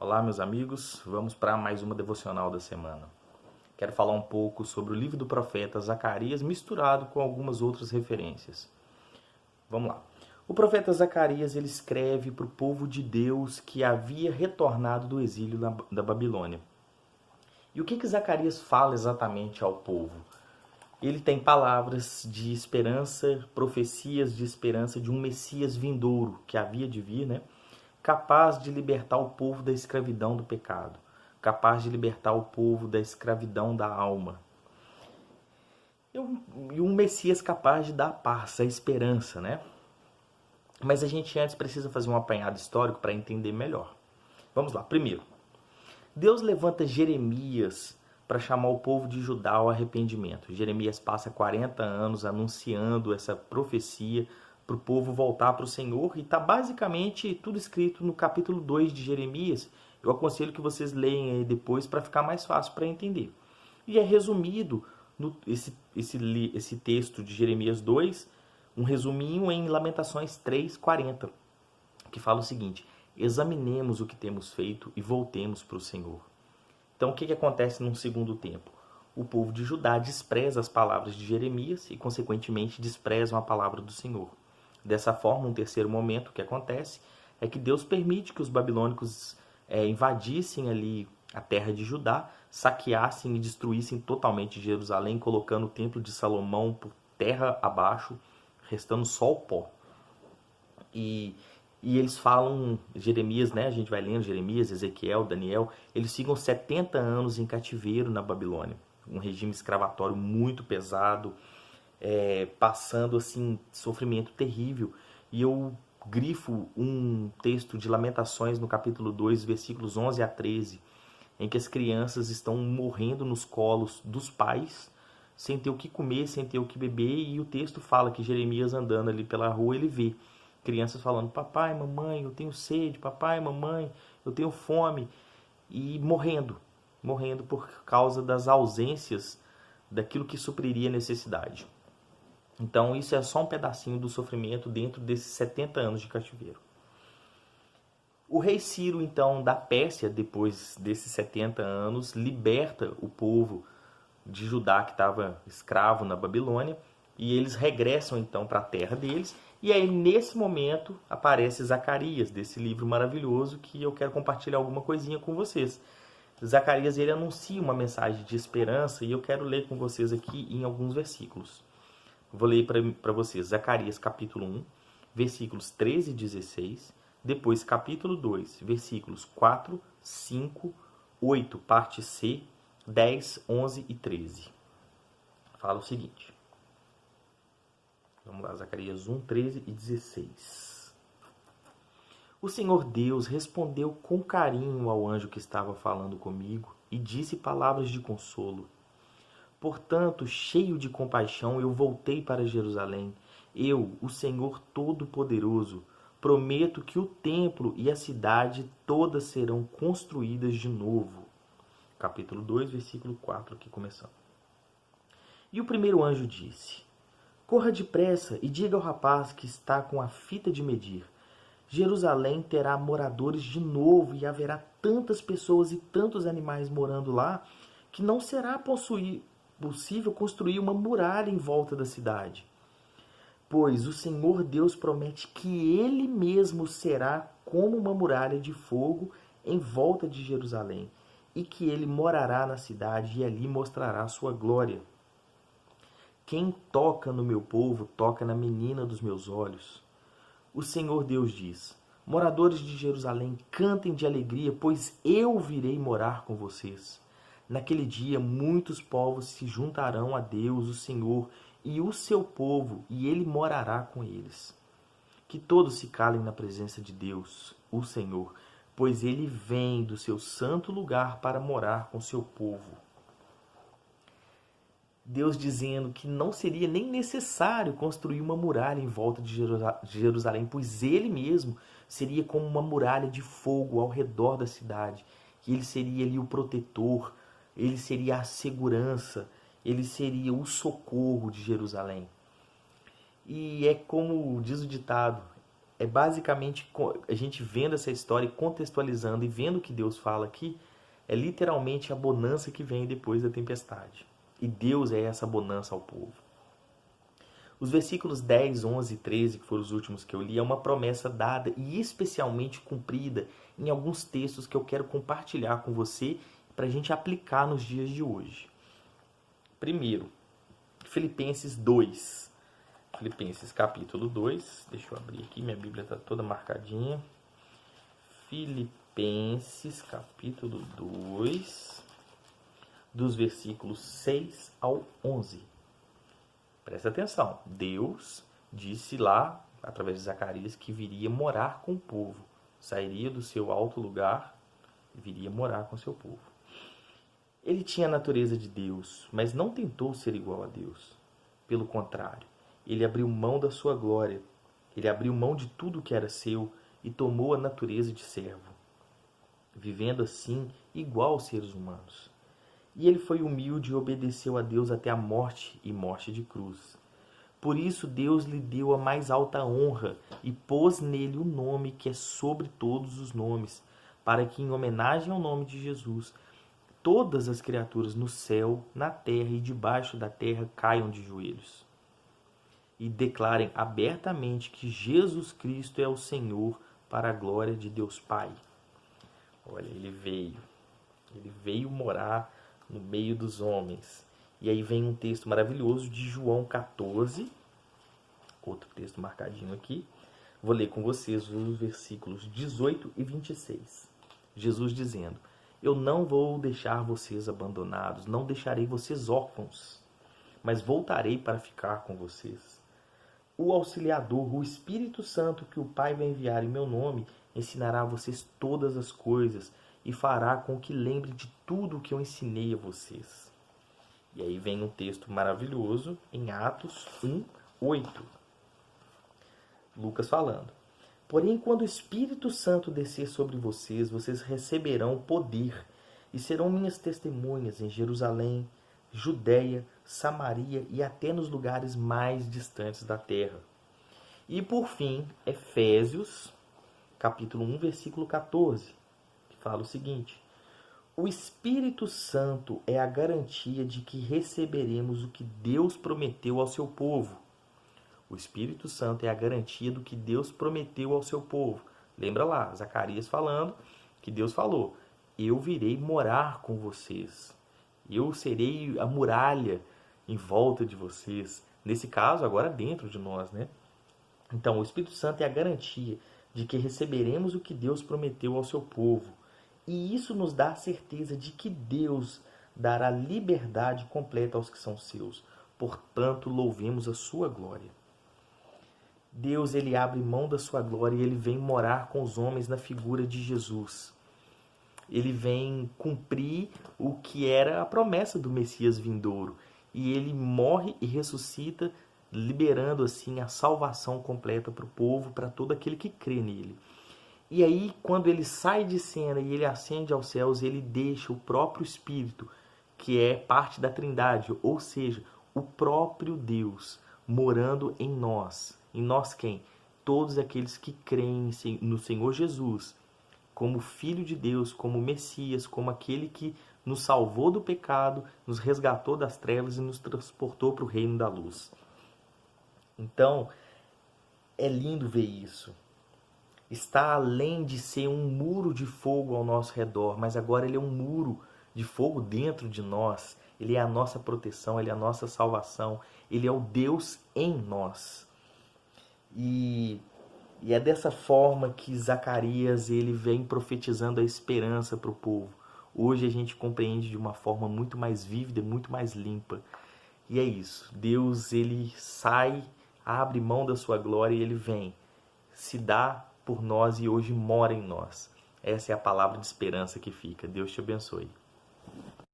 Olá, meus amigos, vamos para mais uma devocional da semana. Quero falar um pouco sobre o livro do profeta Zacarias misturado com algumas outras referências. Vamos lá. O profeta Zacarias ele escreve para o povo de Deus que havia retornado do exílio da Babilônia. E o que Zacarias fala exatamente ao povo? Ele tem palavras de esperança, profecias de esperança de um Messias vindouro que havia de vir, né? Capaz de libertar o povo da escravidão do pecado, capaz de libertar o povo da escravidão da alma. E um Messias capaz de dar paz, a esperança, né? Mas a gente antes precisa fazer um apanhado histórico para entender melhor. Vamos lá. Primeiro, Deus levanta Jeremias para chamar o povo de Judá ao arrependimento. Jeremias passa 40 anos anunciando essa profecia para o povo voltar para o Senhor e está basicamente tudo escrito no capítulo 2 de Jeremias. Eu aconselho que vocês leiam aí depois para ficar mais fácil para entender. E é resumido esse texto de Jeremias 2, um resuminho em Lamentações 3:40, que fala o seguinte: examinemos o que temos feito e voltemos para o Senhor. Então, o que acontece num segundo tempo? O povo de Judá despreza as palavras de Jeremias e, consequentemente, desprezam a palavra do Senhor. Dessa forma, um terceiro momento que acontece é que Deus permite que os babilônicos invadissem ali a terra de Judá, saqueassem e destruíssem totalmente Jerusalém, colocando o templo de Salomão por terra abaixo, restando só o pó. E eles falam, Jeremias, né? A gente vai lendo Jeremias, Ezequiel, Daniel, eles ficam 70 anos em cativeiro na Babilônia. Um regime escravatório muito pesado, passando assim sofrimento terrível. E eu grifo um texto de Lamentações no capítulo 2, versículos 11 a 13, em que as crianças estão morrendo nos colos dos pais, sem ter o que comer, sem ter o que beber, e o texto fala que Jeremias andando ali pela rua, ele vê crianças falando: papai, mamãe, eu tenho sede, papai, mamãe, eu tenho fome, e morrendo por causa das ausências daquilo que supriria a necessidade. Então isso é só um pedacinho do sofrimento dentro desses 70 anos de cativeiro. O rei Ciro, então, da Pérsia, depois desses 70 anos, liberta o povo de Judá que estava escravo na Babilônia, e eles regressam então para a terra deles. E aí, nesse momento, aparece Zacarias, desse livro maravilhoso que eu quero compartilhar alguma coisinha com vocês. Zacarias, ele anuncia uma mensagem de esperança e eu quero ler com vocês aqui em alguns versículos. Vou ler para vocês Zacarias capítulo 1, versículos 13 e 16, depois capítulo 2, versículos 4, 5, 8, parte C, 10, 11 e 13. Fala o seguinte. Vamos lá, Zacarias 1, 13 e 16. O Senhor Deus respondeu com carinho ao anjo que estava falando comigo e disse palavras de consolo. Portanto, cheio de compaixão, eu voltei para Jerusalém. Eu, o Senhor Todo-Poderoso, prometo que o templo e a cidade todas serão construídas de novo. Capítulo 2, versículo 4, aqui começando. E o primeiro anjo disse: corra depressa e diga ao rapaz que está com a fita de medir: Jerusalém terá moradores de novo e haverá tantas pessoas e tantos animais morando lá que não será possível construir uma muralha em volta da cidade. Pois o Senhor Deus promete que Ele mesmo será como uma muralha de fogo em volta de Jerusalém, e que Ele morará na cidade e ali mostrará sua glória. Quem toca no meu povo, toca na menina dos meus olhos. O Senhor Deus diz: moradores de Jerusalém, cantem de alegria, pois eu virei morar com vocês. Naquele dia, muitos povos se juntarão a Deus, o Senhor, e o seu povo, e ele morará com eles. Que todos se calem na presença de Deus, o Senhor, pois ele vem do seu santo lugar para morar com seu povo. Deus dizendo que não seria nem necessário construir uma muralha em volta de Jerusalém, pois ele mesmo seria como uma muralha de fogo ao redor da cidade. Que ele seria ali o protetor, ele seria a segurança, ele seria o socorro de Jerusalém. E é como diz o ditado: é basicamente a gente vendo essa história e contextualizando e vendo o que Deus fala aqui, é literalmente a bonança que vem depois da tempestade. E Deus é essa bonança ao povo. Os versículos 10, 11 e 13, que foram os últimos que eu li, é uma promessa dada e especialmente cumprida em alguns textos que eu quero compartilhar com você para a gente aplicar nos dias de hoje. Primeiro, Filipenses 2. Filipenses capítulo 2. Deixa eu abrir aqui, minha Bíblia está toda marcadinha. Filipenses capítulo 2, dos versículos 6 ao 11. Presta atenção. Deus disse lá, através de Zacarias, que viria morar com o povo. Sairia do seu alto lugar e viria morar com o seu povo. Ele tinha a natureza de Deus, mas não tentou ser igual a Deus. Pelo contrário, ele abriu mão da sua glória. Ele abriu mão de tudo que era seu e tomou a natureza de servo, vivendo assim igual aos seres humanos. E ele foi humilde e obedeceu a Deus até a morte e morte de cruz. Por isso Deus lhe deu a mais alta honra e pôs nele o nome que é sobre todos os nomes, para que, em homenagem ao nome de Jesus, todas as criaturas no céu, na terra e debaixo da terra caiam de joelhos e declarem abertamente que Jesus Cristo é o Senhor, para a glória de Deus Pai. Olha, ele veio morar no meio dos homens. E aí vem um texto maravilhoso de João 14, outro texto marcadinho aqui. Vou ler com vocês os versículos 18 e 26. Jesus dizendo: eu não vou deixar vocês abandonados, não deixarei vocês órfãos, mas voltarei para ficar com vocês. O Auxiliador, o Espírito Santo, que o Pai vai enviar em meu nome, ensinará a vocês todas as coisas e fará com que lembre de tudo o que eu ensinei a vocês. E aí vem um texto maravilhoso em Atos 1, 8. Lucas falando: porém, quando o Espírito Santo descer sobre vocês, vocês receberão poder e serão minhas testemunhas em Jerusalém, Judeia, Samaria e até nos lugares mais distantes da terra. E por fim, Efésios, capítulo 1, versículo 14, que fala o seguinte: o Espírito Santo é a garantia de que receberemos o que Deus prometeu ao seu povo. O Espírito Santo é a garantia do que Deus prometeu ao seu povo. Lembra lá, Zacarias falando que Deus falou: eu virei morar com vocês. Eu serei a muralha em volta de vocês. Nesse caso, agora dentro de nós, né? Então, o Espírito Santo é a garantia de que receberemos o que Deus prometeu ao seu povo. E isso nos dá a certeza de que Deus dará liberdade completa aos que são seus. Portanto, louvemos a sua glória. Deus, ele abre mão da sua glória e ele vem morar com os homens na figura de Jesus. Ele vem cumprir o que era a promessa do Messias vindouro. E ele morre e ressuscita, liberando assim a salvação completa para o povo, para todo aquele que crê nele. E aí, quando ele sai de cena e ele ascende aos céus, ele deixa o próprio Espírito, que é parte da Trindade, ou seja, o próprio Deus, morando em nós. Em nós quem? Todos aqueles que creem no Senhor Jesus, como Filho de Deus, como Messias, como aquele que nos salvou do pecado, nos resgatou das trevas e nos transportou para o reino da luz. Então, é lindo ver isso. Está além de ser um muro de fogo ao nosso redor, mas agora ele é um muro de fogo dentro de nós. Ele é a nossa proteção, ele é a nossa salvação, ele é o Deus em nós. E é dessa forma que Zacarias ele vem profetizando a esperança para o povo. Hoje a gente compreende de uma forma muito mais vívida, muito mais limpa. E é isso. Deus ele sai, abre mão da sua glória e ele vem, se dá por nós e hoje mora em nós. Essa é a palavra de esperança que fica. Deus te abençoe.